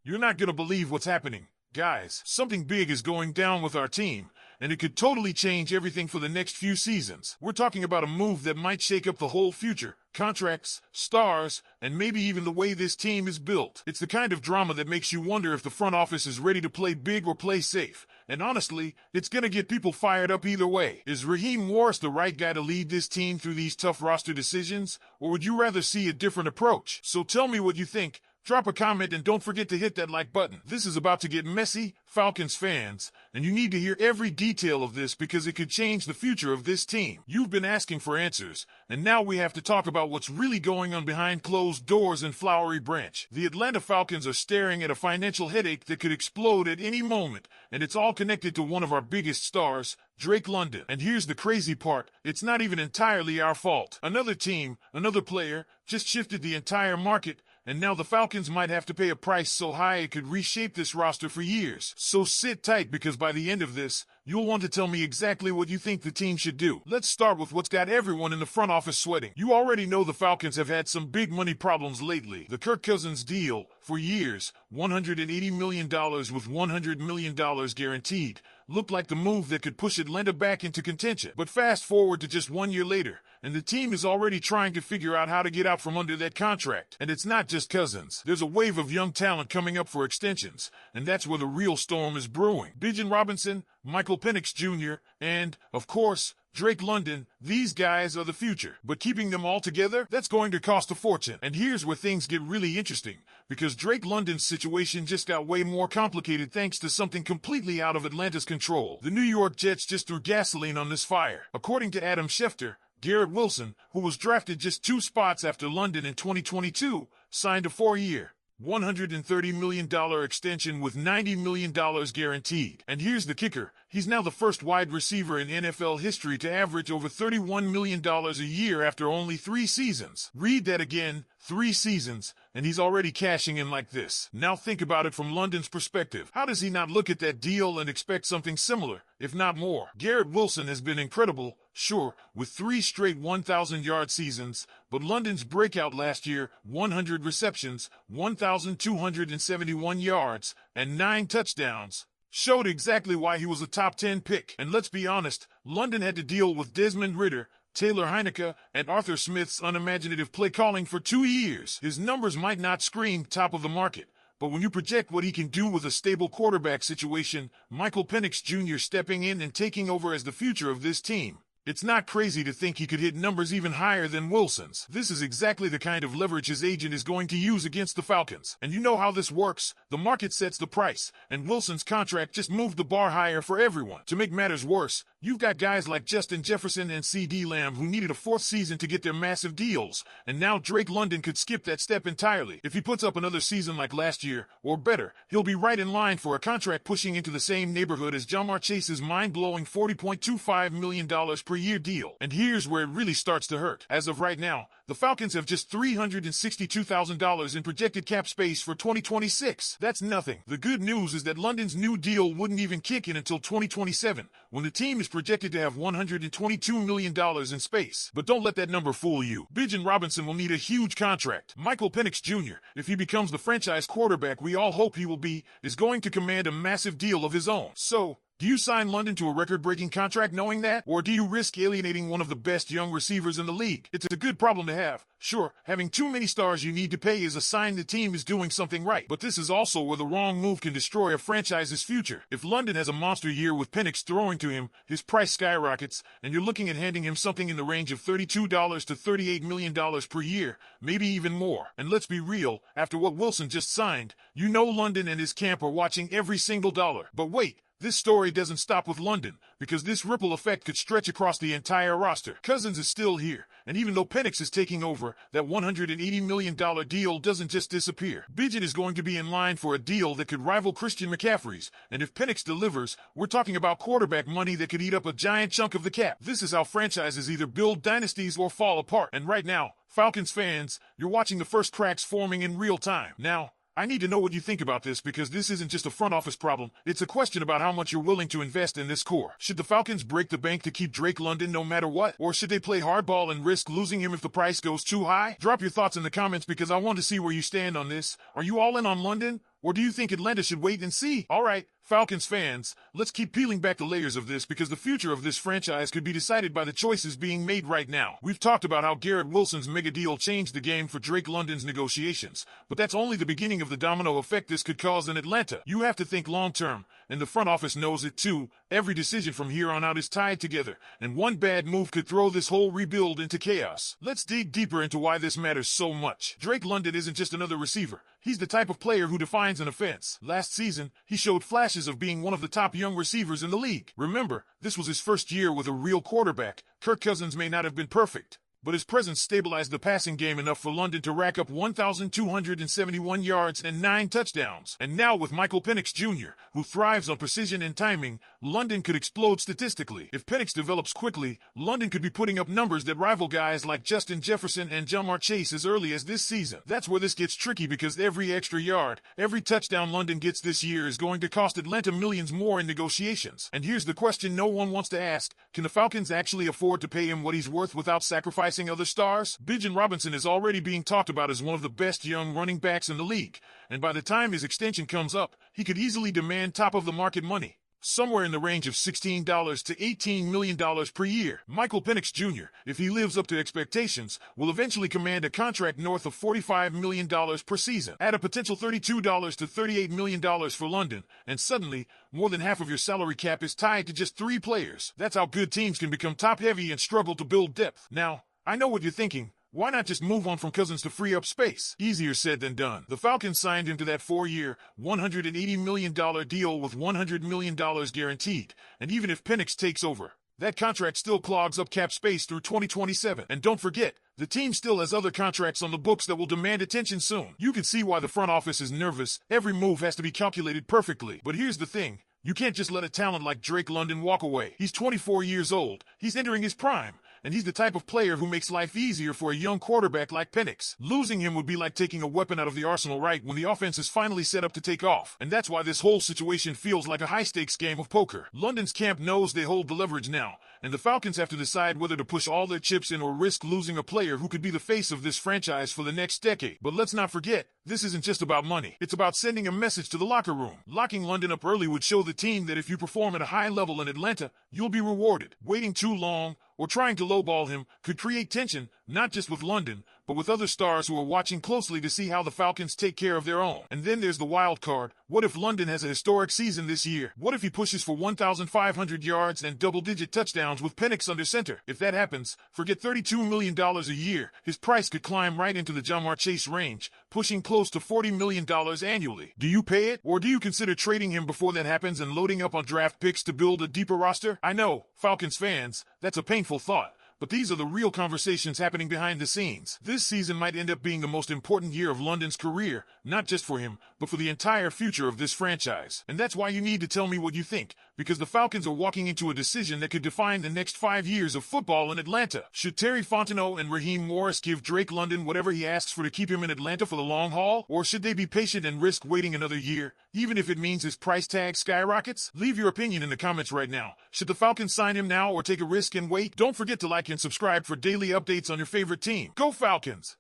You're not gonna believe what's happening. Guys, something big is going down with our team, and it could totally change everything for the next few seasons. We're talking about a move that might shake up the whole future. Contracts, stars, and maybe even the way this team is built. It's the kind of drama that makes you wonder if the front office is ready to play big or play safe. And honestly, it's gonna get people fired up either way. Is Raheem Morris the right guy to lead this team through these tough roster decisions? Or would you rather see a different approach? So tell me what you think. Drop a comment and don't forget to hit that like button. This is about to get messy, Falcons fans, and you need to hear every detail of this because it could change the future of this team. You've been asking for answers, and now we have to talk about what's really going on behind closed doors in Flowery Branch. The Atlanta Falcons are staring at a financial headache that could explode at any moment, and it's all connected to one of our biggest stars, Drake London. And here's the crazy part, it's not even entirely our fault. Another team, another player, just shifted the entire market, and now the Falcons might have to pay a price so high it could reshape this roster for years. So sit tight because by the end of this, you'll want to tell me exactly what you think the team should do. Let's start with what's got everyone in the front office sweating. You already know the Falcons have had some big money problems lately. The Kirk Cousins deal, for years, $180 million with $100 million guaranteed, looked like the move that could push Atlanta back into contention. But fast forward to just 1 year later, and the team is already trying to figure out how to get out from under that contract. And it's not just Cousins. There's a wave of young talent coming up for extensions, and that's where the real storm is brewing. Bijan Robinson, Michael Penix Jr., and, of course, Drake London, these guys are the future. But keeping them all together, that's going to cost a fortune. And here's where things get really interesting, because Drake London's situation just got way more complicated thanks to something completely out of Atlanta's control. The New York Jets just threw gasoline on this fire. According to Adam Schefter, Garrett Wilson, who was drafted just 2 spots after London in 2022, signed a 4-year, $130 million extension with $90 million guaranteed. And here's the kicker. He's now the first wide receiver in NFL history to average over $31 million a year after only 3 seasons. Read that again, 3 seasons, and he's already cashing in like this. Now think about it from London's perspective. How does he not look at that deal and expect something similar, if not more? Garrett Wilson has been incredible, sure, with 3 straight 1,000-yard seasons, but London's breakout last year, 100 receptions, 1,271 yards, and 9 touchdowns, showed exactly why he was a top 10 pick. And let's be honest, London had to deal with Desmond Ridder, Taylor Heineke, and Arthur Smith's unimaginative play calling for 2 years. His numbers might not scream top of the market, but when you project what he can do with a stable quarterback situation, Michael Penix Jr. stepping in and taking over as the future of this team, it's not crazy to think he could hit numbers even higher than Wilson's. This is exactly the kind of leverage his agent is going to use against the Falcons. And you know how this works. The market sets the price, and Wilson's contract just moved the bar higher for everyone. To make matters worse, you've got guys like Justin Jefferson and C.D. Lamb who needed a 4th season to get their massive deals, and now Drake London could skip that step entirely. If he puts up another season like last year, or better, he'll be right in line for a contract pushing into the same neighborhood as Ja'Marr Chase's mind-blowing $40.25 million per year deal. And here's where it really starts to hurt. As of right now, the Falcons have just $362,000 in projected cap space for 2026. That's nothing. The good news is that London's new deal wouldn't even kick in until 2027, when the team is projected to have $122 million in space. But don't let that number fool you. Bijan Robinson will need a huge contract. Michael Penix Jr., if he becomes the franchise quarterback we all hope he will be, is going to command a massive deal of his own. So, do you sign London to a record-breaking contract knowing that? Or do you risk alienating one of the best young receivers in the league? It's a good problem to have. Sure, having too many stars you need to pay is a sign the team is doing something right. But this is also where the wrong move can destroy a franchise's future. If London has a monster year with Penix throwing to him, his price skyrockets, and you're looking at handing him something in the range of $32 to $38 million per year, maybe even more. And let's be real, after what Wilson just signed, you know London and his camp are watching every single dollar. But wait. This story doesn't stop with London, because this ripple effect could stretch across the entire roster. Cousins is still here, and even though Penix is taking over, that $180 million deal doesn't just disappear. Bijan is going to be in line for a deal that could rival Christian McCaffrey's, and if Penix delivers, we're talking about quarterback money that could eat up a giant chunk of the cap. This is how franchises either build dynasties or fall apart. And right now, Falcons fans, you're watching the first cracks forming in real time. Now, I need to know what you think about this because this isn't just a front office problem. It's a question about how much you're willing to invest in this core. Should the Falcons break the bank to keep Drake London no matter what? Or should they play hardball and risk losing him if the price goes too high? Drop your thoughts in the comments because I want to see where you stand on this. Are you all in on London? Or do you think Atlanta should wait and see? All right, Falcons fans, let's keep peeling back the layers of this because the future of this franchise could be decided by the choices being made right now. We've talked about how Garrett Wilson's mega deal changed the game for Drake London's negotiations, but that's only the beginning of the domino effect this could cause in Atlanta. You have to think long-term, and the front office knows it too. Every decision from here on out is tied together, and one bad move could throw this whole rebuild into chaos. Let's dig deeper into why this matters so much. Drake London isn't just another receiver. He's the type of player who defines an offense. Last season, he showed flashes of being one of the top young receivers in the league. Remember, this was his first year with a real quarterback. Kirk Cousins may not have been perfect, but his presence stabilized the passing game enough for London to rack up 1,271 yards and 9 touchdowns. And now with Michael Penix Jr., who thrives on precision and timing, London could explode statistically. If Penix develops quickly, London could be putting up numbers that rival guys like Justin Jefferson and Jamar Chase as early as this season. That's where this gets tricky because every extra yard, every touchdown London gets this year is going to cost Atlanta millions more in negotiations. And here's the question no one wants to ask. Can the Falcons actually afford to pay him what he's worth without sacrificing other stars? Bijan Robinson is already being talked about as one of the best young running backs in the league, and by the time his extension comes up, he could easily demand top-of-the-market money, somewhere in the range of $16 to $18 million per year. Michael Penix Jr., if he lives up to expectations, will eventually command a contract north of $45 million per season. Add a potential $32 to $38 million for London, and suddenly, more than half of your salary cap is tied to just 3 players. That's how good teams can become top-heavy and struggle to build depth. Now, I know what you're thinking. Why not just move on from Cousins to free up space? Easier said than done. The Falcons signed him to that 4-year, $180 million deal with $100 million guaranteed. And even if Penix takes over, that contract still clogs up cap space through 2027. And don't forget, the team still has other contracts on the books that will demand attention soon. You can see why the front office is nervous. Every move has to be calculated perfectly. But here's the thing. You can't just let a talent like Drake London walk away. He's 24 years old. He's entering his prime. And he's the type of player who makes life easier for a young quarterback like Penix. Losing him would be like taking a weapon out of the arsenal right when the offense is finally set up to take off. And that's why this whole situation feels like a high-stakes game of poker. London's camp knows they hold the leverage now, and the Falcons have to decide whether to push all their chips in or risk losing a player who could be the face of this franchise for the next decade. But let's not forget, this isn't just about money. It's about sending a message to the locker room. Locking London up early would show the team that if you perform at a high level in Atlanta, you'll be rewarded. Waiting too long, or trying to lowball him, could create tension, not just with London, but with other stars who are watching closely to see how the Falcons take care of their own. And then there's the wild card. What if London has a historic season this year? What if he pushes for 1,500 yards and double-digit touchdowns with Penix under center? If that happens, forget $32 million a year. His price could climb right into the Jamar Chase range, pushing close to $40 million annually. Do you pay it? Or do you consider trading him before that happens and loading up on draft picks to build a deeper roster? I know, Falcons fans, that's a painful thought. But these are the real conversations happening behind the scenes. This season might end up being the most important year of London's career, not just for him, but for the entire future of this franchise. And that's why you need to tell me what you think, because the Falcons are walking into a decision that could define the next 5 years of football in Atlanta. Should Terry Fontenot and Raheem Morris give Drake London whatever he asks for to keep him in Atlanta for the long haul? Or should they be patient and risk waiting another year, even if it means his price tag skyrockets? Leave your opinion in the comments right now. Should the Falcons sign him now or take a risk and wait? Don't forget to like and subscribe for daily updates on your favorite team. Go Falcons!